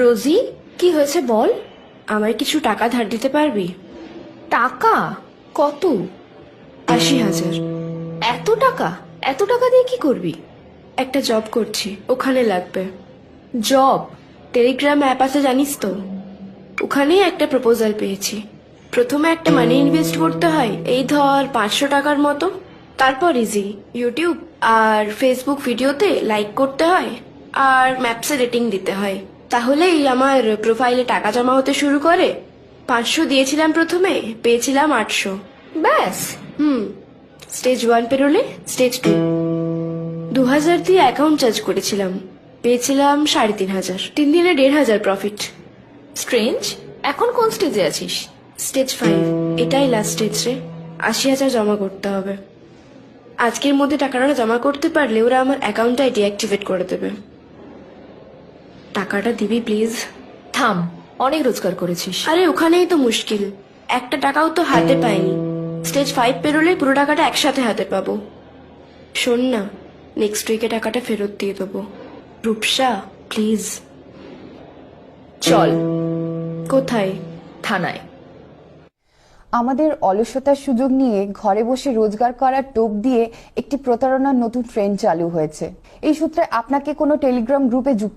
রোজি, কি হয়েছে বল। আমার কিছু টাকা ধার দিতে পারবি? টাকা? কত? 80,000। এত টাকা? এত টাকা দিয়ে কি করবি? একটা জব করছি, ওখানে লাগবে। জব? টেলিগ্রাম অ্যাপ আছে জানিস তো, ওখানেই একটা প্রপোজাল পেয়েছি। প্রথমে একটা মানি ইনভেস্ট করতে হয়, এই ধর 500 টাকার মতো। তারপর ইজি ইউটিউব আর ফেসবুক ভিডিওতে লাইক করতে হয়, আর ম্যাপসে রেটিং দিতে হয়। তাহলেই আমার প্রোফাইলে টাকা জমা হতে শুরু করে। 500 দিয়েছিলাম প্রথমে, পেয়েছিলাম 800। ব্যাস? Stage 1 পেরোলে stage 2। 2000 দিয়ে অ্যাকাউন্ট চার্জ করেছিলাম, পেয়েছিলাম 3,500। 3 দিনে 1,500 প্রফিট। স্ট্রেঞ্জ। এখন কোন স্টেজে আছিস? স্টেজ 5, এটাই লাস্ট স্টেজ রে। 80,000 জমা করতে হবে। আজকের মধ্যে টাকাটা জমা করতে পারলে ওরা আমার অ্যাকাউন্টটা ডিঅ্যাক্টিভেট করে দেবে। টাকাটা দিবি প্লিজ? থাম, অনেক রোজগার করেছিস। আরে ওখানেই তো মুশকিল, একটা টাকাও তো হাতে পাইনি। স্টেজ 5 পেরোলে পুরো টাকাটা একসাথে হাতে পাবো। শোন না, নেক্সট উইকে টাকাটা ফেরত দিয়ে দেবো। রূপসা প্লিজ। চল। কোথায়? থানায়। আমাদের অলসতার সুযোগ নিয়ে ঘরে বসে রোজগার করার টোপ দিয়ে একটি প্রতারণার নতুন ট্রেন্ড চালু হয়েছে। এই সূত্রে আপনাকে কোনো টেলিগ্রাম গ্রুপে যুক্ত